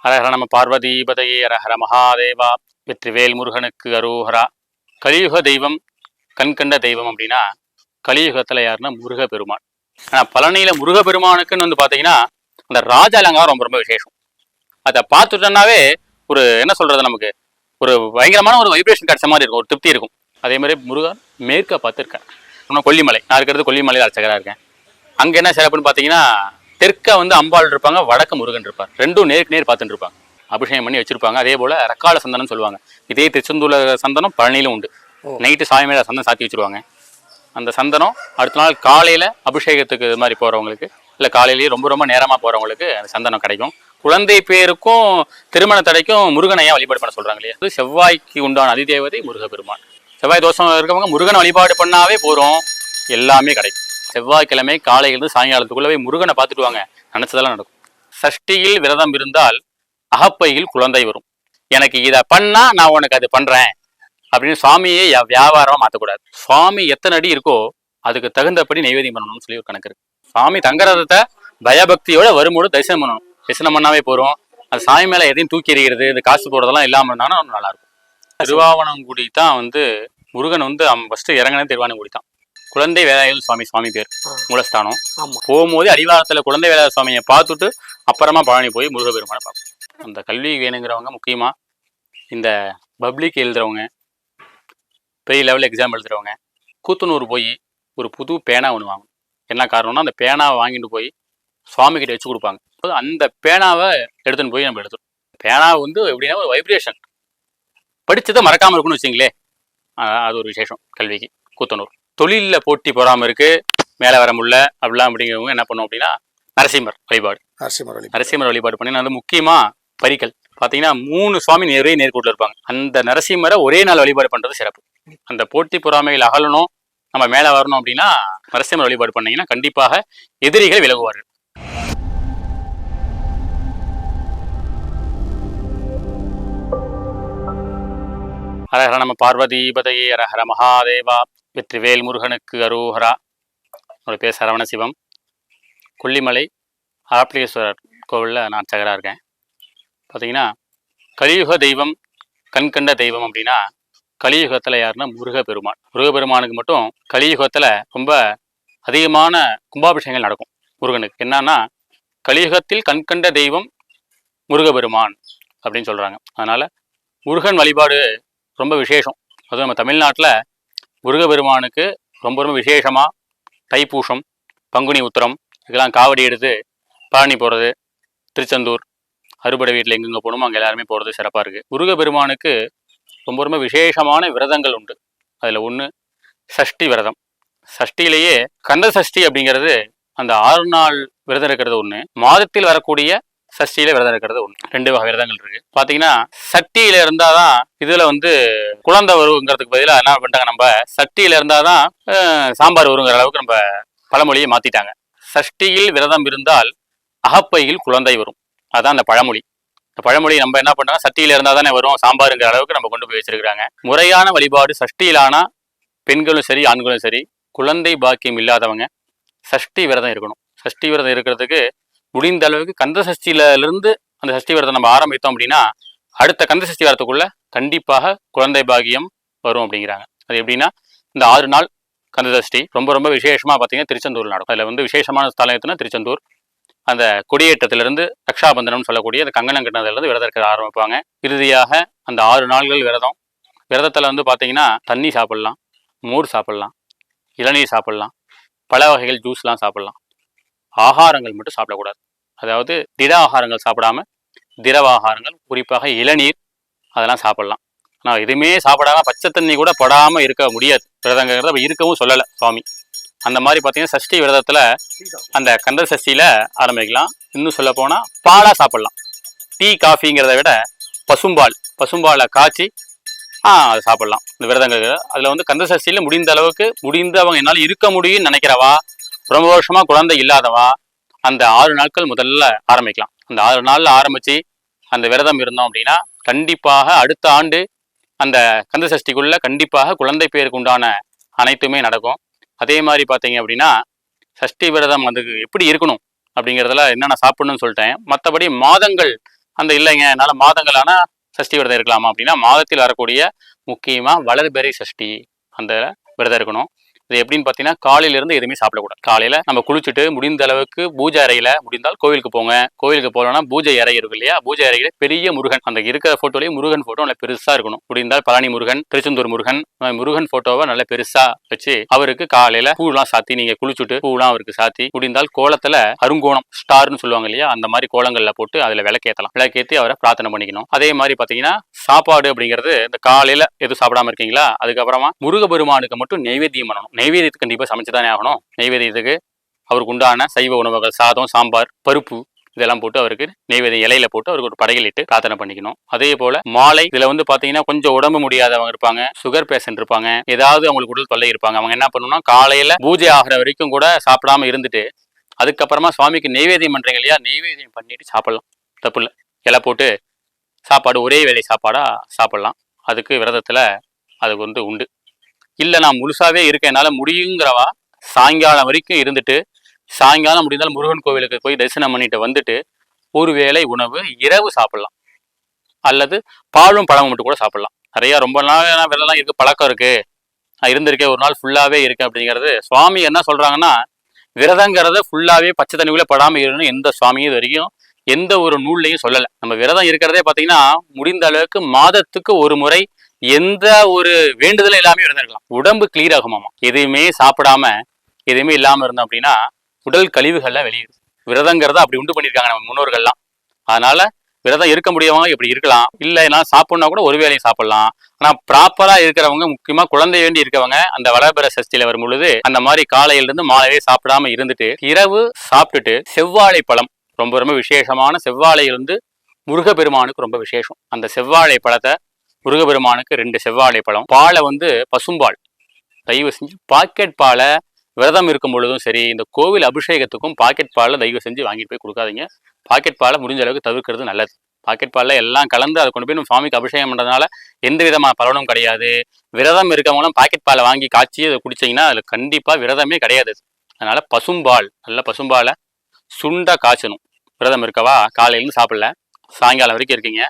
ஹரஹர நம பார்வதீபதையே ஹரஹர மகாதேவா. வெற்றிவேல் முருகனுக்கு அரோஹரா. கலியுக தெய்வம், கண்கண்ட தெய்வம் அப்படின்னா கலியுகத்துல யாருன்னா முருகப்பெருமான். ஆனால் பழனியில முருகப்பெருமானுக்குன்னு வந்து பார்த்தீங்கன்னா அந்த ராஜ அலங்காரம் ரொம்ப ரொம்ப விசேஷம். அதை பார்த்துட்டோம்னாவே ஒரு என்ன சொல்றது, நமக்கு ஒரு பயங்கரமான ஒரு வைப்ரேஷன் கிடைச்ச மாதிரி இருக்கும், ஒரு திருப்தி இருக்கும். அதே மாதிரி முருகன் மேற்க பார்த்துருக்கேன். இன்னும் கொல்லிமலை, நான் இருக்கிறது கொல்லிமலையில் அர்ச்சகராக இருக்கேன். அங்கே என்ன சிறப்புன்னு பார்த்தீங்கன்னா தெற்க வந்து அம்பாள் இருப்பாங்க, வடக்கு முருகன் இருப்பார். ரெண்டும் நேருக்கு நேர் பார்த்துட்டு இருப்பாங்க, அபிஷேகம் பண்ணி வச்சிருப்பாங்க. அதே போல ரக்கால சந்தனம் சொல்லுவாங்க. இதே திருச்செந்தூர்ல சந்தனம் பழனியிலும் உண்டு. நைட்டு சாமி மேல சந்தனம் சாத்தி வச்சிருவாங்க. அந்த சந்தனம் அடுத்த நாள் காலையில அபிஷேகத்துக்கு இது மாதிரி போறவங்களுக்கு, இல்லை காலையிலேயே ரொம்ப ரொம்ப நேரமா போறவங்களுக்கு அந்த சந்தனம் கிடைக்கும். குழந்தை பேருக்கும் திருமண தடைக்கும் முருகனையா வழிபாடு பண்ண சொல்றாங்க இல்லையா. அது செவ்வாய்க்கு உண்டான அதிதேவதை முருகப்பெருமான். செவ்வாய் தோஷம் இருக்கவங்க முருகனை வழிபாடு பண்ணாவே போறோம், எல்லாமே கிடைக்கும். செவ்வாய்க்கிழமை காலையிலிருந்து சாயங்காலத்துக்குள்ளவே முருகனை பார்த்துட்டு வாங்க, நினைச்சதெல்லாம் நடக்கும். சஷ்டியில் விரதம் இருந்தால் அகப்பையில் குழந்தை வரும். எனக்கு இதை பண்ணா நான் உனக்கு அது பண்றேன் அப்படின்னு சுவாமியே வியாபாரமா மாற்றக்கூடாது. சுவாமி எத்தனை அடி இருக்கோ அதுக்கு தகுந்தபடி நைவேத்தியம் பண்ணணும்னு சொல்லி ஒரு கணக்கு இருக்கு. சுவாமி தங்கரதத்தை பயபக்தியோட வரும்போது தரிசனம் பண்ணணும். தரிசனம் பண்ணாவே போறோம். அது சாமி மேல எதையும் தூக்கி எறிகிறது, இந்த காசு போடுறதெல்லாம் இல்லாம இருந்தாலும் நல்லா இருக்கும். திருவாவணங்குடி தான் வந்து முருகன் வந்து ஃபர்ஸ்ட் இறங்கினே திருவாவணங்குடி தான். குழந்தை வேலாயுத சுவாமி பேர் மூலஸ்தானம். போகும்போது அடிவாரத்துல குழந்தை வேலாயுத சுவாமியை பார்த்துட்டு அப்புறமா பழனி போய் முருகப்பெருமானை பார்ப்போம். அந்த கல்வி வேணுங்கிறவங்க, முக்கியமா இந்த பப்ளிக் எழுதுறவங்க, பெரிய லெவலில் எக்ஸாம் எழுதுறவங்க, கூத்தனூர் போய் ஒரு புது பேனா ஒன்று வாங்கணும். என்ன காரணம்னா அந்த பேனாவை வாங்கிட்டு போய் சுவாமி கிட்ட வச்சு கொடுப்பாங்க. அந்த பேனாவை எடுத்துன்னு போய் நம்ம எழுதுறோம். பேனாவை வந்து எப்படின்னா ஒரு வைப்ரேஷன், படிச்சதை மறக்காம இருக்குன்னு வச்சிங்களே, அது ஒரு விசேஷம் கல்விக்கு. கூத்தனூர் தொழிலில் போட்டி போறாமல் இருக்கு, மேலே வர முடியல அப்படிலாம் அப்படிங்கிறவங்க என்ன பண்ணுவோம் அப்படின்னா நரசிம்மர் வழிபாடு பண்ணி, அது முக்கியமா பரிக்கல் பார்த்தீங்கன்னா 3 சுவாமி நிறைய நேர்கூட்டில் இருப்பாங்க. அந்த நரசிம்மரை ஒரே நாள் வழிபாடு பண்றது சிறப்பு. அந்த போட்டி பொறாமைகள் அகலணும், நம்ம மேலே வரணும் அப்படின்னா நரசிம்மர் வழிபாடு பண்ணீங்கன்னா கண்டிப்பாக எதிரிகள் விலகுவார்கள். ஹரஹர நம பார்வதீபதையே ஹரஹர மகாதேவா. வெற்றிவேல் முருகனுக்கு அரோஹரா. என்னோட பேர் சரவண சிவம். கொல்லிமலை ஆப்ளிகேஸ்வரர் கோவிலில் நான் அர்ச்சகராக இருக்கேன். பார்த்தீங்கன்னா கலியுக தெய்வம், கண்கண்ட தெய்வம் அப்படின்னா கலியுகத்தில் யாருன்னா முருகப்பெருமான். முருகப்பெருமானுக்கு மட்டும் கலியுகத்தில் ரொம்ப அதிகமான கும்பாபிஷேகங்கள் நடக்கும். முருகனுக்கு என்னன்னா கலியுகத்தில் கண்கண்ட தெய்வம் முருகப்பெருமான் அப்படின்னு சொல்கிறாங்க. அதனால் முருகன் வழிபாடு ரொம்ப விசேஷம். அதுவும் நம்ம தமிழ்நாட்டில் முருகப்பெருமானுக்கு ரொம்ப ரொம்ப விசேஷமாக தைப்பூசம், பங்குனி உத்திரம் இதெல்லாம் காவடி எடுத்து பழனி போகிறது, திருச்செந்தூர் அறுபடை வீட்டில் எங்கெங்கே போகணுமோ அங்கே எல்லாருமே போகிறது சிறப்பாக இருக்குது. முருகப்பெருமானுக்கு ரொம்ப ரொம்ப விசேஷமான விரதங்கள் உண்டு. அதில் ஒன்று சஷ்டி விரதம். சஷ்டியிலேயே கந்த சஷ்டி அப்படிங்கிறது அந்த 6 நாள் விரதம் இருக்கிறது ஒன்று, மாதத்தில் வரக்கூடிய சஷ்டியில விரதம் இருக்கிறது ஒன்று. 2 வகை விரதங்கள் இருக்கு. பார்த்தீங்கன்னா சட்டியில இருந்தாதான் இதில் வந்து குழந்தை வருங்கிறதுக்கு பதிலாக என்ன பண்ணிட்டாங்க, நம்ம சட்டியில இருந்தாதான் சாம்பார் வருங்கிற அளவுக்கு நம்ம பழமொழியை மாற்றிட்டாங்க. சஷ்டியில் விரதம் இருந்தால் அகப்பையில் குழந்தை வரும், அதான் அந்த பழமொழி. இந்த பழமொழி நம்ம என்ன பண்ணுறோம், சட்டியில் இருந்தால் தானே வரும் சாம்பாருங்கிற அளவுக்கு நம்ம கொண்டு போய் வச்சிருக்கிறாங்க. முறையான வழிபாடு சஷ்டியிலானா பெண்களும் சரி ஆண்களும் சரி, குழந்தை பாக்கியம் இல்லாதவங்க சஷ்டி விரதம் இருக்கணும். சஷ்டி விரதம் இருக்கிறதுக்கு முடிந்த அளவுக்கு கந்த சஷ்டியிலிருந்து அந்த சஷ்டி விரதம் நம்ம ஆரம்பித்தோம் அப்படின்னா அடுத்த கந்த சஷ்டி வரத்துக்குள்ள கண்டிப்பாக குழந்தை பாகியம் வரும் அப்படிங்கிறாங்க. அது எப்படின்னா இந்த 6 நாள் கந்த சஷ்டி ரொம்ப ரொம்ப விசேஷமாக பார்த்தீங்கன்னா திருச்செந்தூர் நடக்கும். அதில் வந்து விசேஷமான ஸ்தலம் எதுனா திருச்செந்தூர். அந்த கொடியேற்றத்திலிருந்து ரக்ஷாபந்தனம் சொல்லக்கூடிய அந்த கங்கணம் கட்டினதுலேருந்து விரதம் இருக்க ஆரம்பிப்பாங்க. இறுதியாக அந்த 6 நாள்கள் விரதம். விரதத்தில் வந்து பார்த்தீங்கன்னா தண்ணி சாப்பிட்லாம், மோர் சாப்பிட்லாம், இளநீர் சாப்பிட்லாம், பல வகைகள் ஜூஸ்லாம் சாப்பிட்லாம். ஆகாரங்கள் மட்டும் சாப்பிடக்கூடாது. அதாவது திட ஆகாரங்கள் சாப்பிடாம திரவ ஆகாரங்கள், குறிப்பாக இளநீர் அதெல்லாம் சாப்பிடலாம். ஆனால் எதுவுமே சாப்பிடாம பச்சை தண்ணி கூட படாமல் இருக்க முடியாது. விரதங்கிறத அப்போ இருக்கவும் சொல்லலை சுவாமி. அந்த மாதிரி பார்த்தீங்கன்னா சஷ்டி விரதத்தில் அந்த கந்த சஷ்டியில் ஆரம்பிக்கலாம். இன்னும் சொல்ல போனால் பாலாக சாப்பிட்லாம். டீ காஃபிங்கிறத விட பசும்பாலை காய்ச்சி அதை சாப்பிட்லாம் இந்த விரதங்கள். அதில் வந்து கந்த சஷ்டியில் முடிந்த அளவுக்கு அவங்க என்னால் இருக்க முடியும்னு நினைக்கிறவா, ரொம்ப வருஷமாக குழந்தை இல்லாதவா அந்த 6 நாட்கள் முதல்ல ஆரம்பிக்கலாம். அந்த 6 நாளில் ஆரம்பித்து அந்த விரதம் இருந்தோம் அப்படின்னா கண்டிப்பாக அடுத்த ஆண்டு அந்த கந்த சஷ்டிக்குள்ளே கண்டிப்பாக குழந்தை பேருக்கு உண்டான அனைத்துமே நடக்கும். அதே மாதிரி பார்த்தீங்க அப்படின்னா சஷ்டி விரதம் அதுக்கு எப்படி இருக்கணும் அப்படிங்கிறதுல என்னென்ன சாப்பிடணும்னு சொல்லிட்டேன். மற்றபடி மாதங்கள் அந்த இல்லைங்க என்னால் மாதங்களான சஷ்டி விரதம் இருக்கலாமா அப்படின்னா, மாதத்தில் வரக்கூடிய முக்கியமாக வளர்பிறை சஷ்டி அந்த விரதம் இருக்கணும். இது எப்படின்னு பார்த்தீங்கன்னா, காலையில இருந்து எதுவுமே சாப்பிடக்கூடாது. காலையில நம்ம குளிச்சுட்டு முடிந்த அளவுக்கு பூஜை அறையில முடிந்தால் கோவிலுக்கு போங்க. கோவிலுக்கு போகலன்னா பூஜை அறை இருக்கு இல்லையா, பூஜை அறையில பெரிய முருகன், அந்த இருக்கிற போட்டோலயே முருகன் போட்டோ நல்ல பெருசா இருக்கணும். முடிந்தால் பழனி முருகன், திருச்செந்தூர் முருகன், முருகன் போட்டோவை நல்ல பெருசா வச்சு அவருக்கு காலையில பூலாம் சாத்தி, நீங்க குளிச்சுட்டு பூலாம் அவருக்கு சாத்தி, முடிந்தால் கோலத்துல அருங்கோணம் ஸ்டார்னு சொல்லுவாங்க இல்லையா, அந்த மாதிரி கோலங்கள்ல போட்டு அதுல விளக்கேற்றலாம். விளக்கேற்றி அவரை பிரார்த்தனை பண்ணிக்கணும். அதே மாதிரி பாத்தீங்கன்னா, சாப்பாடு அப்படிங்கிறது இந்த காலையில எதுவும் சாப்பிடாம இருக்கீங்களா, அதுக்கப்புறமா முருகபெருமானுக்கு மட்டும் நெய்வேத்தியம் பண்ணணும். நெய்வேத்தியத்துக்கு கண்டிப்பா சமைச்சுதானே ஆகணும். நெய்வேத்தியத்துக்கு அவருக்கு உண்டான சைவ உணவுகள், சாதம், சாம்பார், பருப்பு இதெல்லாம் போட்டு அவருக்கு நெய்வேத்தியம் இலையில போட்டு அவருக்கு ஒரு படையல் இட்டு பிரார்த்தனை பண்ணிக்கணும். அதே போல மாலை இதுல பாத்தீங்கன்னா கொஞ்சம் உடம்பு முடியாதவங்க இருப்பாங்க, சுகர் பேஷண்ட் இருப்பாங்க, ஏதாவது அவங்களுக்கு உடல் தொல்லை இருப்பாங்க. அவங்க என்ன பண்ணணும்னா, காலையில பூஜை ஆகிற வரைக்கும் கூட சாப்பிடாம இருந்துட்டு அதுக்கப்புறமா சுவாமிக்கு நெய்வேத்தியம் பண்றீங்க இல்லையா, நெய்வேத்தியம் பண்ணிட்டு சாப்பிடலாம், தப்பு இல்லை. இலை போட்டு சாப்பாடு ஒரே வேளை சாப்பாடா சாப்பிடலாம். அதுக்கு விரதத்துல அதுக்கு உண்டு. இல்லை நான் முழுசாவே இருக்கேன் என்னால் முடியுங்கிறவா சாயங்காலம் வரைக்கும் இருந்துட்டு, சாயங்காலம் முடிந்தால் முருகன் கோவிலுக்கு போய் தரிசனம் பண்ணிட்டு வந்துட்டு ஒரு வேளை உணவு இரவு சாப்பிடலாம். அல்லது பாலும் பழமும் மட்டும் கூட சாப்பிடலாம். நிறையா ரொம்ப நாள் விரதம் இருக்கு, பழக்கம் இருக்கு, நான் இருந்திருக்கேன், ஒரு நாள் ஃபுல்லாவே இருக்கேன் அப்படிங்கிறது. சுவாமி என்ன சொல்றாங்கன்னா, விரதங்கிறத ஃபுல்லாவே பச்சை தண்ணிக்குள்ள படாமல் இருக்கணும் எந்த சுவாமியும் இது வரைக்கும் எந்த ஒரு நூல்லையும் சொல்லலை. நம்ம விரதம் இருக்கிறதே பார்த்தீங்கன்னா, முடிந்த அளவுக்கு மாதத்துக்கு ஒரு முறை எந்த ஒரு வேண்டுதலும் எல்லாமே இருந்திருக்கலாம். உடம்பு கிளியர் ஆகுமாமா. எதையுமே சாப்பிடாம எதுவுமே இல்லாம இருந்தோம் அப்படின்னா உடல் கழிவுகள்லாம் வெளியிடும். விரதங்கிறத அப்படி உண்டு பண்ணியிருக்காங்க நம்ம முன்னோர்கள்லாம். அதனால விரதம் இருக்க முடியவங்க இப்படி இருக்கலாம். இல்லை நான் சாப்பிட்னா கூட ஒரு வேளையும் சாப்பிடலாம். ஆனால் ப்ராப்பரா இருக்கிறவங்க, முக்கியமா குழந்தை வேண்டி இருக்கவங்க, அந்த வளர்பிறை சஷ்டியில வரும் பொழுது அந்த மாதிரி காலையிலிருந்து மாலையே சாப்பிடாம இருந்துட்டு இரவு சாப்பிட்டுட்டு செவ்வாழை பழம், ரொம்ப ரொம்ப விசேஷமான செவ்வாழை முருகப்பெருமானுக்கு ரொம்ப விசேஷம். அந்த செவ்வாழை பழத்தை முருகப்பெருமானுக்கு 2 செவ்வாழை பழம், பாலை பசும்பால், தயவு செஞ்சு பாக்கெட் பாலை விரதம் இருக்கும் பொழுதும் சரி, இந்த கோவில் அபிஷேகத்துக்கும் பாக்கெட் பாலை தயவு செஞ்சு வாங்கிட்டு போய் கொடுக்காதீங்க. பாக்கெட் பாலை முடிஞ்ச அளவுக்கு தவிர்க்கிறது நல்லது. பாக்கெட் பாலில் எல்லாம் கலந்து அதை கொண்டு போய் நம்ம சுவாமிக்கு அபிஷேகம் பண்ணுறதுனால எந்த விதமான பலனும் கிடையாது. விரதம் இருக்கவங்களும் பாக்கெட் பாலை வாங்கி காய்ச்சி அதை குடிச்சிங்கன்னா அதில் கண்டிப்பாக விரதமே கிடையாது. அதனால பசும்பால், நல்ல பசும்பாலை சுண்டா காய்ச்சணும். விரதம் இருக்கவா காலையிலேருந்து சாப்பிடல, சாயங்காலம் வரைக்கும் இருக்கீங்க,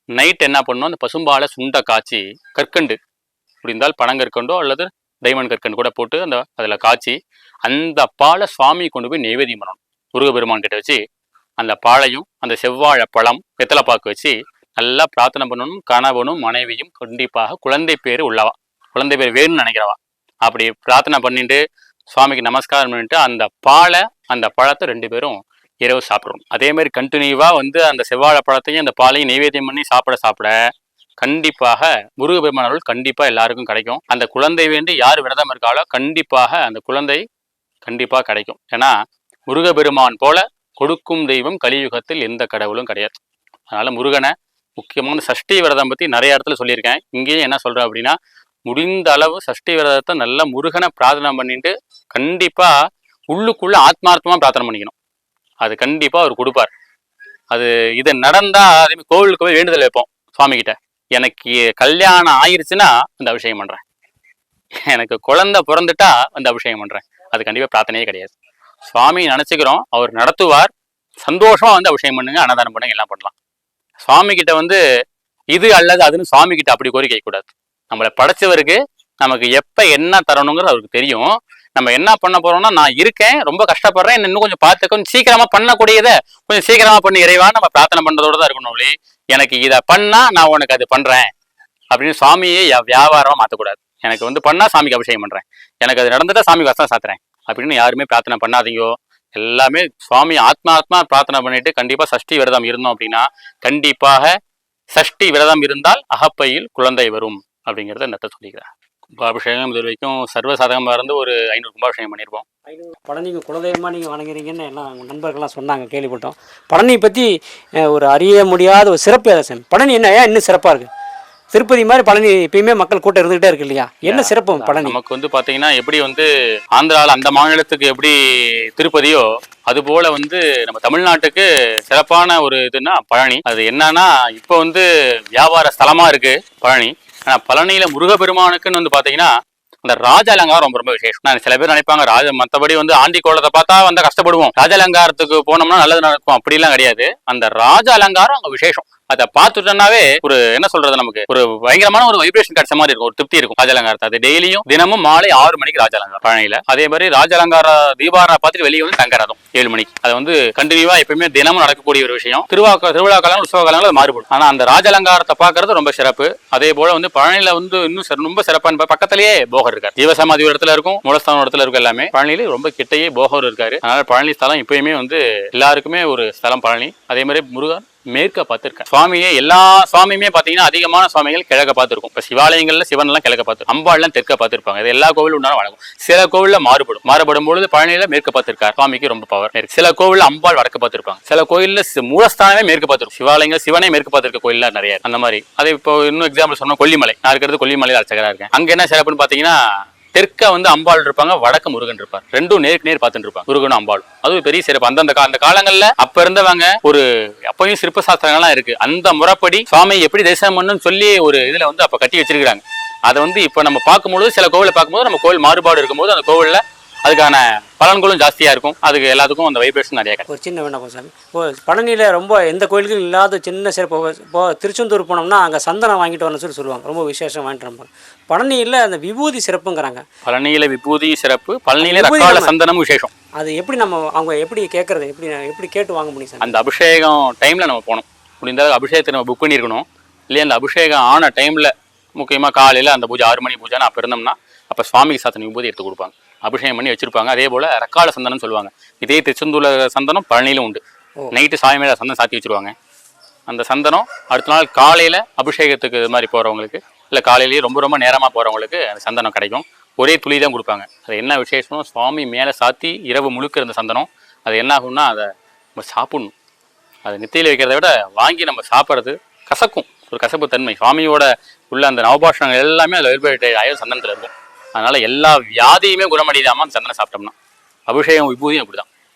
நைட் என்ன பண்ணணும், அந்த பசும்பாலை சுண்டை காய்ச்சி கற்கண்டு முடிந்தால் பனங்கற்கண்டோ அல்லது டைமண்ட் கற்கண்டு கூட போட்டு அதில் காய்ச்சி அந்த பாலை சுவாமி கொண்டு போய் நெய்வேத்தியம் பண்ணணும். முருகப்பெருமான் கிட்ட வச்சு அந்த பாலையும் அந்த செவ்வாழை பழம் வெத்தலை பாக்கு வச்சு நல்லா பிரார்த்தனை பண்ணணும். கணவனும் மனைவியும் கண்டிப்பாக குழந்தை பேர் உள்ளவா, குழந்தை பேர் வேணும்னு நினைக்கிறவா அப்படி பிரார்த்தனை பண்ணிட்டு சுவாமிக்கு நமஸ்காரம் பண்ணிட்டு அந்த பாலை அந்த பழத்தை 2 பேரும் இரவு சாப்பிடணும். அதே மாதிரி கண்டினியூவா அந்த செவ்வாழை பழத்தையும் அந்த பாலையும் நைவேத்தியம் பண்ணி சாப்பிட கண்டிப்பாக முருகப்பெருமான் அருள் கண்டிப்பா எல்லாருக்கும் கிடைக்கும். அந்த குழந்தை வேண்டி யார் விரதம் இருக்காளோ கண்டிப்பாக அந்த குழந்தை கண்டிப்பா கிடைக்கும். ஏன்னா முருகப்பெருமான் போல கொடுக்கும் தெய்வம் கலியுகத்தில் எந்த கடவுளும் கிடையாது. அதனால முருகனை முக்கியமான சஷ்டி விரதம் பத்தி நிறைய இடத்துல சொல்லியிருக்கேன். இங்கேயும் என்ன சொல்றேன் அப்படின்னா, முடிந்த அளவு சஷ்டி விரதத்தை நல்லா முருகனை பிரார்த்தனை பண்ணிட்டு கண்டிப்பா உள்ளுக்குள்ள ஆத்மார்த்தமா பிரார்த்தனை பண்ணிக்கணும். அது கண்டிப்பா அவர் கொடுப்பார். இது நடந்தா அதே மாதிரி கோவிலுக்கு போய் வேண்டுதல் வைப்போம் சுவாமி கிட்ட, எனக்கு கல்யாணம் ஆயிருச்சுன்னா அந்த அபிஷேகம் பண்றேன், எனக்கு குழந்தை பிறந்துட்டா அந்த அபிஷேகம் பண்றேன். அது கண்டிப்பா பிரார்த்தனையே கிடையாது. சுவாமி நினைச்சுக்கிறோம், அவர் நடத்துவார், சந்தோஷமா அபிஷேகம் பண்ணுங்க, அன்னதானம் பண்ணுங்க, எல்லாம் பண்ணலாம். சுவாமி கிட்ட இது அல்லது அதுன்னு சுவாமி கிட்ட அப்படி கோரிக்கை கேட்கக்கூடாது. நம்மளை படைச்சவருக்கு நமக்கு எப்ப என்ன தரணுங்கிறது அவருக்கு தெரியும். நம்ம என்ன பண்ண போறோம்னா, நான் இருக்கேன், ரொம்ப கஷ்டப்படுறேன், இன்னும் கொஞ்சம் பார்த்து கொஞ்சம் சீக்கிரமா பண்ணக்கூடியதை கொஞ்சம் சீக்கிரமா பண்ணி இறைவா நம்ம பிரார்த்தனை பண்றதோட தான் இருக்கணும். எனக்கு இதை பண்ணா நான் உனக்கு அது பண்றேன் அப்படின்னு சுவாமியே வியாபாரமா மாற்றக்கூடாது. எனக்கு பண்ணா சாமிக்கு அபிஷேகம் பண்றேன், எனக்கு அது நடந்துட்டா சாமிக்கு வசனம் சாத்துறேன் அப்படின்னு யாருமே பிரார்த்தனை பண்ணாதீங்கோ. எல்லாமே சுவாமி ஆத்மா பிரார்த்தனை பண்ணிட்டு கண்டிப்பா சஷ்டி விரதம் இருந்தோம் அப்படின்னா, கண்டிப்பாக சஷ்டி விரதம் இருந்தால் அகப்பையில் குழந்தை வரும் அப்படிங்கிறத நட்ட சொல்லிக்கிறேன். கும்பாபிஷேகம் இது வரைக்கும் சர்வசாதகமாக இருந்து ஒரு 500 கும்பாபிஷேகம் பண்ணியிருப்போம். பழனிக்கு குலதெய்வமாக நீங்கள் வணங்குறீங்கன்னு எல்லாம் நண்பர்கள்லாம் சொன்னாங்க, கேள்விப்பட்டோம். பழனி பற்றி ஒரு அறிய முடியாத ஒரு சிறப்பு எதாசன். பழனி என்ன ஏன் இன்னும் சிறப்பாக இருக்குது? திருப்பதி மாதிரி பழனி எப்பயுமே மக்கள் கூட்டம் இருந்துகிட்டே இருக்கு இல்லையா? என்ன சிறப்பு பழனி? நமக்கு பார்த்தீங்கன்னா, எப்படி ஆந்திராவில் அந்த மாநிலத்துக்கு எப்படி திருப்பதியோ அதுபோல் நம்ம தமிழ்நாட்டுக்கு சிறப்பான ஒரு இதுன்னா பழனி. அது என்னன்னா, இப்போ வியாபார ஸ்தலமாக இருக்குது பழனி. ஆனால் பழனியில் முருகப்பெருமானுக்குன்னு பார்த்தீங்கன்னா அந்த ராஜ அலங்காரம் ரொம்ப ரொம்ப விசேஷம். நான் சில பேர் நினைப்பாங்க மற்றபடி வந்து ஆண்டி கோலத்தை பார்த்தா வந்து கஷ்டப்படுவோம், ராஜ அலங்காரத்துக்கு போனோம்னா நல்லது நடக்கும், அப்படிலாம் கிடையாது. அந்த ராஜ அலங்காரம் அங்க விசேஷம். அதை பார்த்துட்டோம்னாவே ஒரு என்ன சொல்றது, நமக்கு ஒரு பயங்கரமான ஒரு வைப்ரேஷன் கிடைச்ச மாதிரி இருக்கும், ஒரு திருப்தி இருக்கும். ராஜாலங்காரத்தை அது டெய்லியும் தினமும் மாலை 6 மணிக்கு ராஜாலங்காரம் பழனியில. அதே மாதிரி ராஜாலங்கார தீபாரா பார்த்துட்டு வெளியே வந்து சங்கரதம் 7 மணிக்கு. அது வந்து கண்டினியூவா எப்பயுமே தினமும் நடக்கக்கூடிய ஒரு விஷயம். திருவிழா காலங்கள் உற்சவ காலங்கள் அது மாறுபடும். ஆனா அந்த ராஜாலங்காரத்தை பார்க்கறது ரொம்ப சிறப்பு. அதே போல வந்து பழனியில வந்து இன்னும் ரொம்ப சிறப்பான பக்கத்திலேயே போகர் இருக்காரு. ஜீவசமாதி ஒரு இடத்துல இருக்கும், மூலஸ்தானம் இடத்துல இருக்கும். எல்லாமே பழனியில ரொம்ப கிட்டையே போகர் இருக்காரு. அதனால பழனி ஸ்தலம் எப்பயுமே வந்து எல்லாருக்குமே ஒரு ஸ்தலம் பழனி. அதே மாதிரி முருகன் மேற்க பார்த்திருக்கேன். சுவாமியே எல்லா சுவாமியுமே பாத்தீங்கன்னா அதிகமான சுவாமிகள் கிழக்க பார்த்திருக்கும். இப்ப சிவாலயங்கள்ல சிவன் எல்லாம் கிழக்க பார்த்து, அம்பாள்லாம் தெற்க பார்த்திருப்பாங்க. இது எல்லா கோவிலும் உண்டான வழக்கம். சில கோவில்ல மாறுபடும் பொழுது பழனியில மேற்கு பார்த்திருக்காரு. சுவாமிக்கு ரொம்ப பவர். சில கோவில்ல அம்பாள் வடக்கு பார்த்திருப்பாங்க. சில கோயில்ல மூலஸ்தானமே மேற்கு பார்த்திருக்கும். சிவாலயங்கள் சிவனே மேற்கு பார்த்திருக்க கோயில்ல நிறைய அந்த மாதிரி. அதே இப்போ இன்னும் எக்ஸாம்பிள் சொன்னா கொல்லிமலை. நான் இருக்கிறது கொல்லிமலையில அர்ச்சகரா இருக்கேன். அங்க என்ன சிறப்புன்னு பாத்தீங்கன்னா தெற்க வந்து அம்பாள் இருப்பாங்க, வடக்கு முருகன் இருப்பார். ரெண்டும் நேருக்கு நேர் பார்த்துட்டு இருப்பாங்க, முருகனும் அம்பாள். அது பெரிய சிறப்பு. அந்த காலங்கள்ல அப்ப இருந்தவங்க ஒரு அப்பயும் சிற்ப சாஸ்திரங்கள்லாம் இருக்கு. அந்த முறைப்படி சுவாமி எப்படி தரிசனம் பண்ணணும்னு சொல்லி ஒரு இதுல வந்து அப்ப கட்டி வச்சிருக்காங்க. அதை வந்து இப்ப நம்ம பார்க்கும்போது சில கோவிலை பார்க்கும்போது நம்ம கோவில் மாறுபாடு இருக்கும்போது அந்த கோவில்ல அதுக்கான பலன்களும் ஜாஸ்தியா இருக்கும். அதுக்கு எல்லாத்துக்கும் அந்த வைப்ரேஷன் நிறைய கிடைக்கும். ஒரு சின்ன விண்ணப்பம் சாமி, இப்போ பழனியில் ரொம்ப எந்த கோயிலுக்கும் இல்லாத சின்ன சிறப்பு. இப்போ திருச்செந்தூர் போனோம்னா அங்கே சந்தனம் வாங்கிட்டு வரணும்னு சொல்லுவாங்க, ரொம்ப விசேஷம் வாங்கிட்டு வரோம். பழனியில் அந்த விபூதி சிறப்புங்கிறாங்க. பழனியில விபூதி சிறப்பு, பழனியில ரக்கால சந்தனம் விசேஷம். அது எப்படி நம்ம அவங்க எப்படி கேட்கறது, எப்படி கேட்டு வாங்க முடியும் சார்? அந்த அபிஷேகம் டைம்ல நம்ம போகணும். முடிந்தால் அபிஷேகத்தை நம்ம புக் பண்ணியிருக்கணும். இல்லையா அந்த அபிஷேகம் ஆன டைம்ல முக்கியமாக காலையில் அந்த பூஜை 6 மணி பூஜை அப்போ இருந்தோம்னா அப்போ சுவாமிக்கு சாத்தன விபூதி எடுத்து கொடுப்பாங்க, அபிஷேகம் பண்ணி வச்சிருப்பாங்க. அதே போல் ரக்கால சந்தனம் சொல்லுவாங்க. இதே திருச்செந்தூர்ல சந்தனம் பழனியிலும் உண்டு. நைட்டு சாமி மேலே சந்தனம் சாத்தி வச்சிருவாங்க. அந்த சந்தனம் அடுத்த நாள் காலையில் அபிஷேகத்துக்கு இது மாதிரி போகிறவங்களுக்கு, இல்லை காலையிலேயே ரொம்ப ரொம்ப நேரமாக போகிறவங்களுக்கு அந்த சந்தனம் கிடைக்கும். ஒரே துளி தான் கொடுப்பாங்க. அது என்ன விசேஷம், சுவாமி மேலே சாத்தி இரவு முழுக்க இருந்த சந்தனம். அது என்ன ஆகும்னா அதை நம்ம சாப்பிடணும். அது நெத்தியில் வைக்கிறத விட வாங்கி நம்ம சாப்பிட்றது கசக்கும், ஒரு கசப்பு தன்மை. சுவாமியோட உள்ள அந்த நவபாஷங்கள் எல்லாமே அதில் வைப்ரேட் சந்தனத்தில் இருக்கும். அதனால எல்லா வியாதியுமே குணமடையாமல் அந்த சந்தனம் சாப்பிட்டோம்னா. அபிஷேகம் விபூதியும் அப்படிதான்.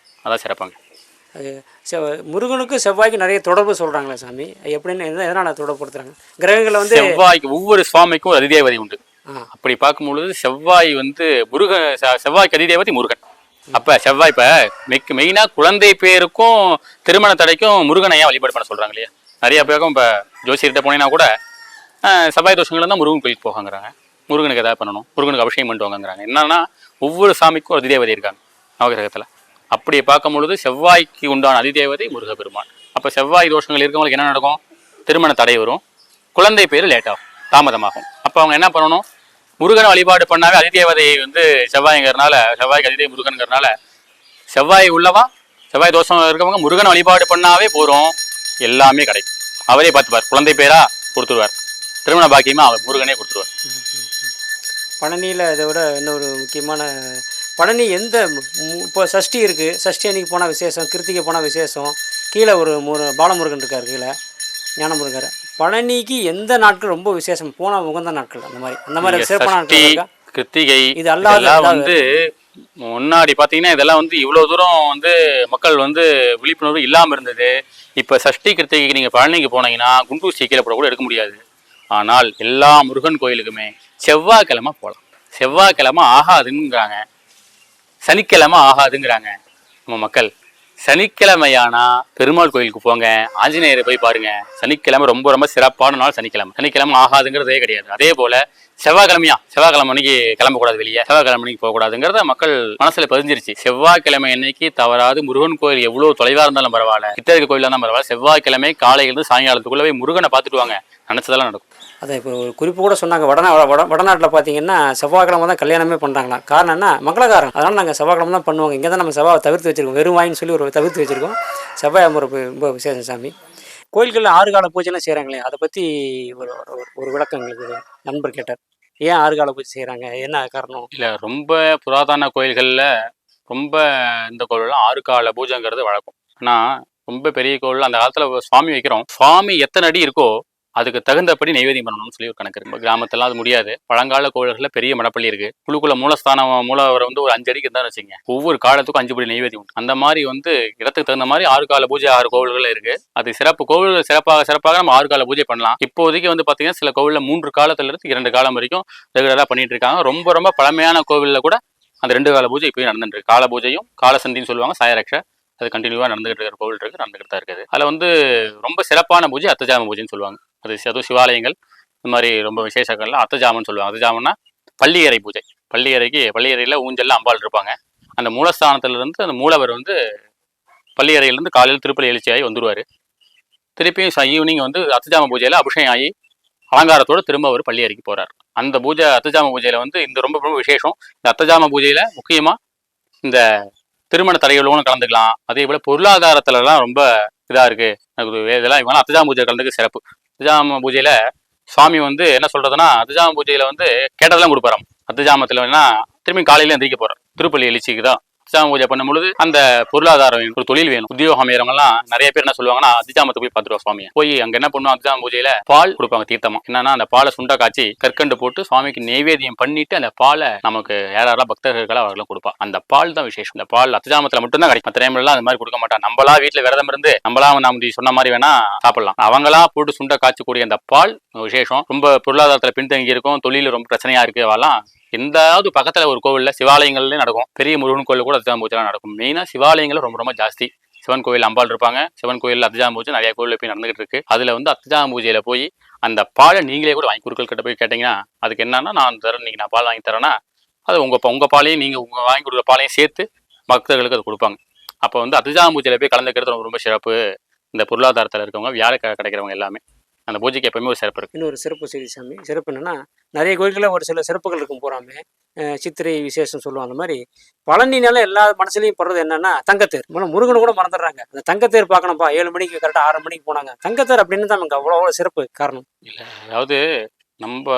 அதான் சிறப்பாங்க. முருகனுக்கு செவ்வாய்க்கு நிறைய தொடர்பு சொல்றாங்களே சாமி, எப்படின்னு எதனால தொடர்புப்படுத்துறாங்க? கிரகங்களை வந்து செவ்வாய்க்கு ஒவ்வொரு சுவாமிக்கும் அதிதேவதை உண்டு. அப்படி பார்க்கும்பொழுது செவ்வாய் வந்து செவ்வாய்க்கு அதிதேவதை முருகன். அப்ப செவ்வாய் இப்ப மெயினா குழந்தை பேருக்கும் திருமண தடைக்கும் முருகனை ஏன் வழிபாடு பண்ண சொல்றாங்க இல்லையா? நிறைய பேருக்கும் இப்ப ஜோசியர்கிட்ட போனீங்கன்னா கூட செவ்வாய் தோஷங்கள் தான் முருகன் கோயிலுக்கு போகாங்கிறாங்க. முருகனுக்கு எதாவது பண்ணணும், முருகனுக்கு அபிஷேகம் பண்ணிட்டு வாங்கிறாங்க. என்னன்னா ஒவ்வொரு சாமிக்கும் ஒரு அதிதேவதை இருக்காங்க நவகிரகத்துல. அப்படி பார்க்கும் பொழுது செவ்வாய்க்கு உண்டான அதிதேவதை முருகப்பெருமான். அப்ப செவ்வாய் தோஷங்கள் இருக்கவங்களுக்கு என்ன நடக்கும்? திருமண தடை வரும், குழந்தை பேர் லேட் ஆகும், தாமதமாகும். அப்ப அவங்க என்ன பண்ணணும்? முருகனை வழிபாடு பண்ணாவே அதிதேவதை வந்து செவ்வாய்ங்கிறதுனால, செவ்வாய்க்கு அதிதேவ முருகனுங்கிறதுனால செவ்வாய் உள்ளவா செவ்வாய் தோஷம் இருக்கவங்க முருகனை வழிபாடு பண்ணாவே போறோம், எல்லாமே கிடைக்கும். அவரே பார்த்துப்பார், குழந்தை பேரா கொடுத்துருவார், திருமண பாக்கியமா அவர் முருகனே கொடுத்துருவார். பழனியில் இதை விட இன்னொரு முக்கியமான பழனி எந்த இப்போ சஷ்டி இருக்குது, சஷ்டி அன்னைக்கு போனால் விசேஷம், கிருத்திகை போனால் விசேஷம். கீழே ஒரு பாலமுருகன் இருக்கார், கீழே ஞானமுருகர். பழனிக்கு எந்த நாட்கள் ரொம்ப விசேஷம், போனால் உகந்த நாட்கள் அந்த மாதிரி சிறப்பான நாட்கள்? கிருத்திகை இது எல்லாம் வந்து முன்னாடி பார்த்தீங்கன்னா இதெல்லாம் வந்து இவ்வளோ தூரம் வந்து மக்கள் வந்து விழிப்புணர்வு இல்லாமல் இருந்தது. இப்போ சஷ்டி கிருத்திகைக்கு நீங்கள் பழனிக்கு போனீங்கன்னா குண்டூசி கீழே போட கூட எடுக்க முடியாது. ஆனால் எல்லா முருகன் கோயிலுக்குமே செவ்வாய்க்கிழமை போகலாம். செவ்வாய்க்கிழமை ஆகாதுங்கிறாங்க, சனிக்கிழமை ஆகாதுங்கிறாங்க நம்ம மக்கள். சனிக்கிழமையானா பெருமாள் கோயிலுக்கு போங்க, ஆஞ்சநேயரை போய் பாருங்க. சனிக்கிழமை ரொம்ப ரொம்ப சிறப்பான நாள் சனிக்கிழமை. சனிக்கிழமை ஆகாதுங்கிறதே கிடையாது. அதே போல செவ்வாய்க்கிழமை அன்னைக்கு கிளம்பக்கூடாது, வெளியே செவ்வாய்க்கிழமை அன்னைக்கு போகக்கூடாதுங்கிறத மக்கள் மனசுல பதிஞ்சிருச்சு. செவ்வாய்க்கிழமை அன்னைக்கு தவறாது முருகன் கோயில் எவ்வளவு தொலைவா இருந்தாலும் பரவாயில்ல, கிட்ட இருக்க கோயிலா இருந்தாலும் பரவாயில்ல, செவ்வாய்க்கிழமை காலையிலிருந்து சாயங்காலத்துக்குள்ள போய் முருகனை பார்த்துட்டு வாங்க, நினைச்சதெல்லாம் நடக்கும். அதை இப்போ ஒரு குறிப்பு கூட சொன்னாங்க, வடநாட்டில் பார்த்தீங்கன்னா செவ்வாய்க்கிழமை தான் கல்யாணமே பண்ணுறாங்களாம். காரணம் என்ன? மங்களகாரம். அதனால் நாங்கள் செவ்வாய்க்கிழமை தான் பண்ணுவாங்க. இங்கே தான் நம்ம செவ்வாய் தவிர்த்து வச்சுருக்கோம், வெறும் வாயின்னு சொல்லி ஒரு தவிர்த்து வச்சுருக்கோம். செவ்வாய் முறை ரொம்ப விசேஷம் சாமி. கோயில்களில் 6 கால பூஜைலாம் செய்கிறாங்களே, அதை பற்றி ஒரு விளக்கம் எங்களுக்கு நண்பர் கேட்டார். ஏன் 6 கால பூஜை செய்கிறாங்க, என்ன காரணம்? இல்லை, ரொம்ப புராதன கோயில்களில் ரொம்ப இந்த கோயிலெலாம் 6 கால பூஜைங்கிறது வழக்கம். ஆனால் ரொம்ப பெரிய கோவில் அந்த காலத்தில் சுவாமி வைக்கிறோம், சுவாமி எத்தனை அடி இருக்கோ அதுக்கு தகுந்தபடி நைவேத்தியம் பண்ணணும்னு சொல்லி ஒரு கணக்கு இருக்கு. கிராமத்தெல்லாம் அது முடியாது. பழங்கால கோவில்களில் பெரிய மடப்பள்ளி இருக்கு. குழுக்குள்ள மூலஸ்தானம் மூலவர் வந்து ஒரு 5 அடிக்கு இருந்தாலும் வச்சுங்க, ஒவ்வொரு காலத்துக்கும் 5 படி நைவேத்தியம் உண்டு. அந்த மாதிரி வந்து இடத்துக்கு தகுந்த மாதிரி 6 கால பூஜை 6 கோவில்கள் இருக்கு. அது சிறப்பு கோவில் சிறப்பாக நம்ம 6 கால பூஜை பண்ணலாம். இப்போதைக்கு வந்து பாத்தீங்கன்னா சில கோவில்ல 3 காலத்துல இருந்து 2 காலம் வரைக்கும் ரெகுலரா பண்ணிட்டு இருக்காங்க. ரொம்ப ரொம்ப பழமையான கோவில்ல கூட அந்த 2 கால பூஜை இப்பயும் நடந்துட்டு இருக்கு. கால பூஜையும் காலசந்தின்னு சொல்லுவாங்க, சாயரக்ஷ, அது கண்டினியூவா நடந்துகிட்டு இருக்கிற கோவில் இருக்கு, நடந்துகிட்டு தான் இருக்குது. அதுல வந்து ரொம்ப சிறப்பான பூஜை அர்த்தஜாம பூஜைன்னு சொல்லுவாங்க. அதுவும் சிவாலயங்கள் இந்த மாதிரி ரொம்ப விசேஷங்கள்லாம் அர்த்தஜாமன்னு சொல்லுவாங்க. அர்த்தஜாமன்னா பள்ளியறை பூஜை. பள்ளியறையில் ஊஞ்சல்ல அம்பாள் இருப்பாங்க. அந்த மூலஸ்தானத்துல இருந்து அந்த மூலவர் வந்து பள்ளியறையிலேருந்து காலையில் திருப்பலி எழுச்சியாகி வந்துருவார். திருப்பியும் ஈவினிங் வந்து அர்த்தஜாம பூஜையில் அபிஷேகம் ஆகி அலங்காரத்தோடு திரும்ப அவர் பள்ளியறைக்கு போறார். அந்த பூஜை அர்த்தஜாம பூஜையில வந்து இந்த ரொம்ப ரொம்ப விசேஷம். இந்த அர்த்தஜாம பூஜையில முக்கியமா இந்த திருமண தடைகளோடு கலந்துக்கலாம். அதே போல பொருளாதாரத்துலலாம் ரொம்ப இதா இருக்கு இதெல்லாம் இவங்க அர்த்தஜாம பூஜை கலந்துக்கு சிறப்பு. அர்த்தஜாம பூஜையில சுவாமி வந்து என்ன சொல்றதுன்னா, அர்த்தஜாம பூஜையில வந்து கேட்டதெல்லாம் கொடுப்பாராம். அர்த்தஜாமத்துல வேணா திரும்பி காலையில எந்திரிக்க போறார். திருப்பள்ளி எழுச்சிக்கு தான் அர்த்தஜாம பூஜை பண்ணும் பொழுது அந்த பொருளாதாரம் வேணும், ஒரு தொழில் வேணும், உத்தியோகம் அமையறவங்க எல்லாம் நிறைய பேர் என்ன சொல்லுவாங்கன்னா, அர்த்தஜாமத்துக்கு போய் பார்த்துருவா சுவாமியை. போய் அங்க என்ன பண்ணுவாங்க, அர்த்தஜாம பூஜையில பால் கொடுப்பாங்க தீர்த்தமா. என்னன்னா அந்த பாலை சுண்டை காய்ச்சி கற்கண்டு போட்டு சுவாமிக்கு நைவேத்தியம் பண்ணிட்டு அந்த பாலை நமக்கு யாரெல்லாம் பக்தர்கள் அவர்களும் கொடுப்பா. அந்த பால் தான் விசேஷம். அந்த பால் அர்த்தஜாமத்துல மட்டும் தான் கிடைக்கும். மற்ற டைம்ல அந்த மாதிரி கொடுக்க மாட்டாங்க. நம்மளா வீட்டுல விரதம் இருந்து நம்மளா நாம் சொன்ன மாதிரி வேணா சாப்பிடலாம். அவங்களா போட்டு சுண்டை காய்ச்சக்கூடிய அந்த பால் விசேஷம். ரொம்ப பொருளாதாரத்துல பின்தங்கி இருக்கும், தொழில் ரொம்ப பிரச்சனையா இருக்கு, அவெல்லாம் எந்தாவது பக்கத்துல ஒரு கோவில்ல சிவாலயங்கள்லயும் நடக்கும். பெரிய முருகன் கோவில் கூட அர்த்தஜாம பூஜை நடக்கும். மெயினா சிவாலயங்கள் ரொம்ப ரொம்ப ஜாஸ்தி. சிவன் கோவில் அம்பாள் இருப்பாங்க. சிவன் கோயில் அர்த்தஜாம பூஜை நிறைய கோவில்ல போய் நடந்துகிட்டு இருக்கு. அதுல வந்து அர்த்தஜாம பூஜையில போய் அந்த பாலை நீங்களே கூட வாங்கி குருக்கள் கிட்ட போய் கேட்டீங்கன்னா, அதுக்கு என்னன்னா, நான் தரேன், நீங்க நான் பால் வாங்கி தரேன்னா அது உங்க பாலையும் நீங்க வாங்கி கொடுக்குற பாலையும் சேர்த்து பக்தர்களுக்கு அது கொடுப்பாங்க. அப்போ வந்து அர்த்தஜாம பூஜையில போய் கலந்துக்கிறது ரொம்ப ரொம்ப சிறப்பு. இந்த பொருளாதாரத்துல இருக்கவங்க வியாழ கிடைக்கிறவங்க எல்லாமே அந்த பூஜைக்கு எப்பவுமே ஒரு சிறப்பு இருக்கு. இன்னொரு சிறப்பு செய்தி சாமி. சிறப்பு என்னன்னா, நிறைய கோயில்களில் ஒரு சில சிறப்புகள் இருக்கும் போறாமே. சித்திரை விசேஷம் சொல்லுவாங்க. அந்த மாதிரி பழனினால எல்லா மனசுலையும் படுறது என்னன்னா தங்கத்தேர். முருகனை கூட மறந்துடுறாங்க. அந்த தங்கத்தேர் பார்க்கணும்ப்பா, 7 மணிக்கு கரெக்டாக 6 மணிக்கு போனாங்க. தங்கத்தேர் அப்படின்னு தான் நமக்கு அவ்வளோ சிறப்பு காரணம் இல்லை. அதாவது நம்ம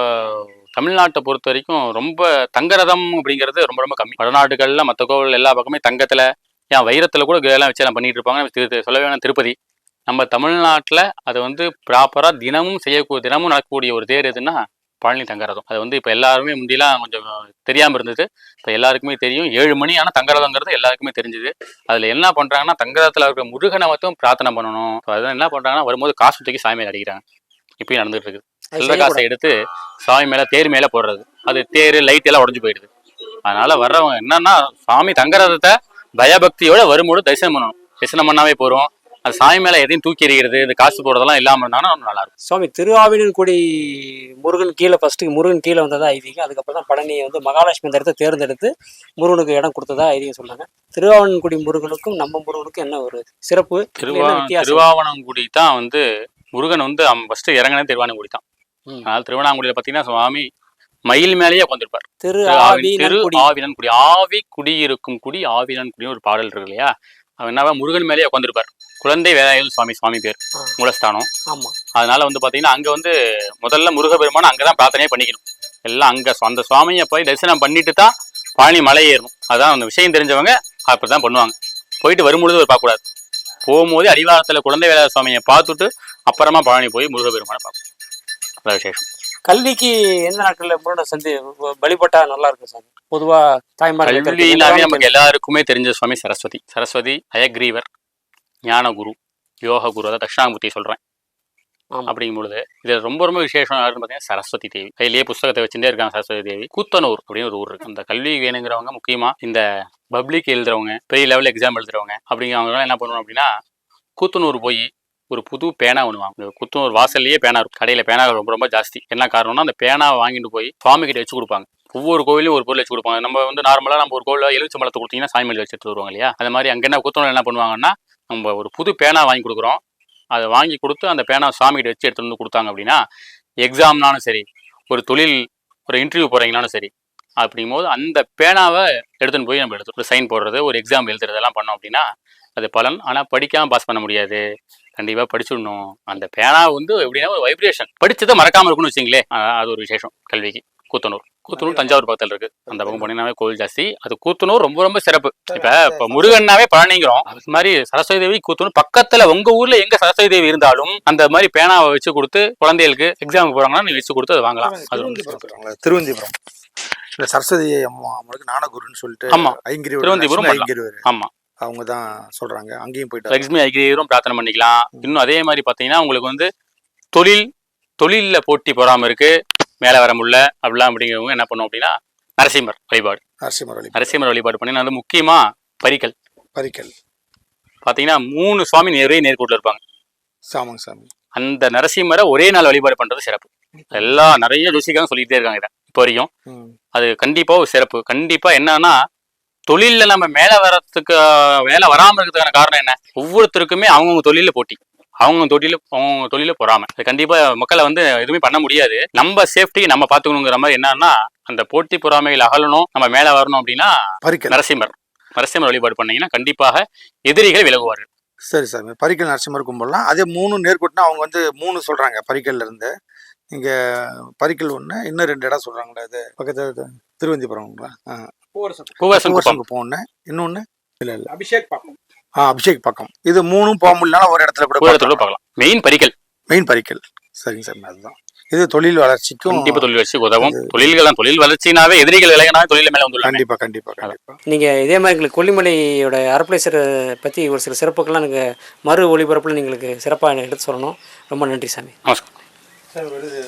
தமிழ்நாட்டை பொறுத்த வரைக்கும் ரொம்ப தங்கரதம் அப்படிங்கிறது ரொம்ப ரொம்ப கம்மி. வடநாடுகளில் மற்ற கோவில் எல்லா பக்கமே தங்கத்தில், ஏன் வைரத்தில் கூட எல்லாம் வச்சு எல்லாம் பண்ணிட்டு இருப்பாங்க. சொல்ல வேணாம், திருப்பதி. நம்ம தமிழ்நாட்டில் அதை வந்து ப்ராப்பராக தினமும் நடக்கக்கூடிய ஒரு தேர் எதுன்னா பழனி தங்கரதம். அது வந்து இப்போ எல்லாருமே முந்தியெல்லாம் கொஞ்சம் தெரியாமல் இருந்தது. இப்போ எல்லாருக்குமே தெரியும். 7 மணி ஆனால் தங்கரதங்கிறது எல்லாருக்குமே தெரிஞ்சுது. அதில் என்ன பண்ணுறாங்கன்னா, தங்கரதத்தில் இருக்கிற முருகனை மட்டும் பிரார்த்தனை பண்ணணும். அதான் என்ன பண்ணுறாங்கன்னா, வரும்போது காசு தூக்கி சாமி மேலே அடிக்கிறாங்க. இப்பயும் நடந்துகிட்டு இருக்குது. சில்லற காசை எடுத்து சாமி மேலே தேர் மேலே போடுறது. அது தேர் லைட் எல்லாம் உடஞ்சு போயிடுது. அதனால வர்றவங்க என்னன்னா, சாமி தங்கரதத்தை பயபக்தியோட வரும்போது தரிசனம் பண்ணணும். தரிசனம் பண்ணாவே போகிறோம். அது சாமி மேலே எதையும் தூக்கி எறிகிறது, இந்த காசு போடுறதெல்லாம் இல்லாமல் இருந்தாங்கன்னா நல்லா இருக்கும். சுவாமி திருஆவினன்குடி முருகன் கீழே வந்ததா ஐதீகம். அதுக்கப்புறம் தான் பழனியை வந்து மகாலட்சுமி இந்த இடத்த தேர்ந்தெடுத்து முருகனுக்கு இடம் கொடுத்ததா ஐதீகம் சொன்னாங்க. திருஆவினன்குடி முருகனுக்கும் நம்ம முருகனுக்கும் என்ன ஒரு சிறப்பு? திருவாவணங்குடி தான் வந்து முருகன் வந்து ஃபர்ஸ்ட் இறங்கினே திருவாவணங்குடி தான். அதனால திருவண்ணாங்குடியில பார்த்தீங்கன்னா சுவாமி மயில் மேலேயே உட்காந்துருப்பார். ஆவினன்குடி, ஆவி குடியிருக்கும் குடி ஆவினன்குடி ஒரு பாடல் இருக்கு இல்லையா, அவன் என்னவா முருகன் மேலேயே உட்காந்துருப்பார். குழந்தை வேலாயுத சுவாமி பேர், மூலஸ்தானம். ஆமா. அதனால வந்து பாத்தீங்கன்னா அங்க வந்து முதல்ல முருகபெருமான அங்கதான் பிரார்த்தனையே பண்ணிக்கணும். எல்லாம் அங்க அந்த சுவாமியை போய் தரிசனம் பண்ணிட்டு தான் பழனி மலை ஏறணும். அதான் அந்த விஷயம் தெரிஞ்சவங்க அப்படிதான் பண்ணுவாங்க. போயிட்டு வரும்பொழுது ஒரு பார்க்கக்கூடாது. போகும்போது அடிவாரத்துல குழந்தை வேலாயுத சுவாமியை பார்த்துட்டு அப்புறமா பழனி போய் முருகபெருமான பார்க்கணும். அதான் விசேஷம். கல்விக்கு எந்த நாட்கள்ல முருகனை வழிபட்டா நல்லா இருக்கும் சாமி? பொதுவா தாய்மார் கல்வினாவே நமக்கு எல்லாருக்குமே தெரிஞ்ச சுவாமி சரஸ்வதி, அயக்ரீவர், ஞானகுரு, யோக குரு, அதாவது தட்சிணாமூர்த்தி சொல்றேன். அப்படிங்கும் பொழுது இது ரொம்ப ரொம்ப விசேஷம் யாருன்னு பார்த்தீங்கன்னா சரஸ்வதி தேவி. கையிலேயே புஸ்தகத்தை வச்சுட்டே இருக்காங்க சரஸ்வதி தேவி. கூத்தனூர் அப்படின்னு ஒரு ஊர் இருக்கு. அந்த கல்வி வேணுங்கிறவங்க, முக்கியமா இந்த பப்ளிக் எழுதுறவங்க, பெரிய லெவலில் எக்ஸாம் எழுதுறவங்க அப்படிங்கிறவங்க என்ன பண்ணுவோம் அப்படின்னா, கூத்தனூர் போய் ஒரு புது பேனா ஒன்று வாங்க. கூத்தனூர் வாசல்லையே பேனா இருக்கும். கடையில் பேனா ரொம்ப ரொம்ப ஜாஸ்தி. என்ன காரணம்னா, அந்த பேனாவை வாங்கிட்டு போய் சுவாமி கிட்ட வச்சு கொடுப்பாங்க. ஒவ்வொரு கோவிலையும் ஒரு பொருள் வச்சு கொடுப்பாங்க. நம்ம வந்து நார்மலாக நம்ம ஒரு கோவிலில் எலுமிச்சம்பழத்தை கொடுத்தீங்கன்னா சாமி மேலே வச்சுட்டு வருவாங்க இல்லையா, அந்த மாதிரி அங்கே என்ன கூத்தனூர் என்ன பண்ணுவாங்கன்னா, நம்ம ஒரு புது பேனா வாங்கி கொடுக்குறோம், அதை வாங்கி கொடுத்து அந்த பேனா சாமி கிட்ட வச்சு எடுத்துகிட்டு வந்து கொடுத்தாங்க அப்படின்னா, எக்ஸாம்னாலும் சரி, ஒரு தொழில் ஒரு இன்டர்வியூ போகிறீங்கனாலும் சரி, அப்படிங்கும்போது அந்த பேனாவை எடுத்துன்னு போய் நம்ம ஒரு சைன் போடுறது, ஒரு எக்ஸாம் எழுதுறதெல்லாம் பண்ணோம் அப்படின்னா அது பலன். ஆனால் படிக்காமல் பாஸ் பண்ண முடியாது. கண்டிப்பாக படிச்சுடணும். அந்த பேனா வந்து எப்படின்னா ஒரு வைப்ரேஷன், படிச்சதை மறக்காமல் இருக்குன்னு வச்சிங்களே, அது ஒரு விசேஷம் கல்விக்கு கூத்தனூர். கூத்தனூர் தஞ்சாவூர் பக்கத்தில் இருக்கு. அந்த பக்கம் போனீங்கன்னாவே கோவில் ஜாஸ்தி. அது கூத்தனூர் ரொம்ப ரொம்ப சிறப்பு. இப்போ முருகன்னாவே பழனிங்கிறோம். அது மாதிரி சரஸ்வதி தேவி கூத்தனூர் பக்கத்துல. உங்க ஊர்ல எங்க சரஸ்வதி தேவி இருந்தாலும் அந்த மாதிரி பேனாவை வச்சு கொடுத்து குழந்தைகளுக்கு எக்ஸாமுக்கு போறாங்கன்னா நீங்க வச்சு கொடுத்து அதை வாங்கலாம். அது திருவந்திபுரம் இந்த சரஸ்வதி அம்மாவுக்கு ஞானகுருன்னு சொல்லிட்டு ஆமா திருவந்திபுரம் ஆமா அவங்க தான் சொல்றாங்க. அங்கேயும் போயிட்டு லட்சுமி ஐகிரியும் பிரார்த்தனை பண்ணிக்கலாம். இன்னும் அதே மாதிரி பாத்தீங்கன்னா உங்களுக்கு வந்து தொழில்ல போட்டி போறாம இருக்கு, மேல வர முடியல அப்படிலாம் அப்படிங்கிறவங்க என்ன பண்ணுவோம் அப்படின்னா நரசிம்மர் வழிபாடு பண்ணி அது முக்கியமா பரிக்கல் பாத்தீங்கன்னா 3 சுவாமி நேரே நேர்கூட்டில் இருப்பாங்க. சாமி அந்த நரசிம்மரை ஒரே நாள் வழிபாடு பண்றது சிறப்பு. நிறைய ஜோசிக்காக சொல்லிட்டே இருக்காங்க இதை இப்போ வரைக்கும். அது கண்டிப்பா ஒரு சிறப்பு. கண்டிப்பா என்னன்னா தொழில நம்ம மேல வராம இருக்கிறதுக்கான காரணம் என்ன? ஒவ்வொருத்தருக்குமே அவங்கவுங்க தொழில போட்டி, அவங்க தொழில பொறாம. அது கண்டிப்பா மக்களை வந்து எதுவுமே பண்ண முடியாது. நம்ம சேஃப்டி நம்ம பாத்துக்கணுங்கிற மாதிரி என்னன்னா அந்த போட்டி பொறாமைகள் அகலணும், நம்ம மேல வரணும் அப்படின்னா நரசிம்மர் வழிபாடு பண்ணீங்கன்னா கண்டிப்பாக எதிரிகள் விலகுவார்கள். சரி சார், பரிக்கல் நரசிம்மர் கும்பிடலாம். அதே 3 நேர்கூட்டினா அவங்க வந்து 3 சொல்றாங்க பரிக்கல்ல இருந்து. இங்க பரிக்கல் 1, இன்னும் 2 இடம் சொல்றாங்களா? இது பக்கத்துல திருவந்திபுரம்ங்களா? பூவரசன் ஒண்ணு, இன்னொன்னு இல்ல அபிஷேக் பக்கம். இது 3 போக முடியல ஒரு இடத்துல கூட பார்க்கலாம். மெயின் பரிக்கல். சரிங்க சார், அதுதான். இது தொழில் வளர்ச்சிக்கும் கண்டிப்பா தொழில் வளர்ச்சி உதவும். தொழில் வளர்ச்சினாவே எதிரிகள் விலகினாவே தொழில மேல வந்து கண்டிப்பா. நீங்க இதே மாதிரி எங்களுக்கு கொல்லிமலையோட அறப்பளீஸ்வரரை பத்தி ஒரு சில சிறப்புகள்லாம் எனக்கு மறு ஒளிபரப்புல நீங்களுக்கு சிறப்பாக எடுத்து சொல்லணும். ரொம்ப நன்றி சாமி. நமஸ்காரம்.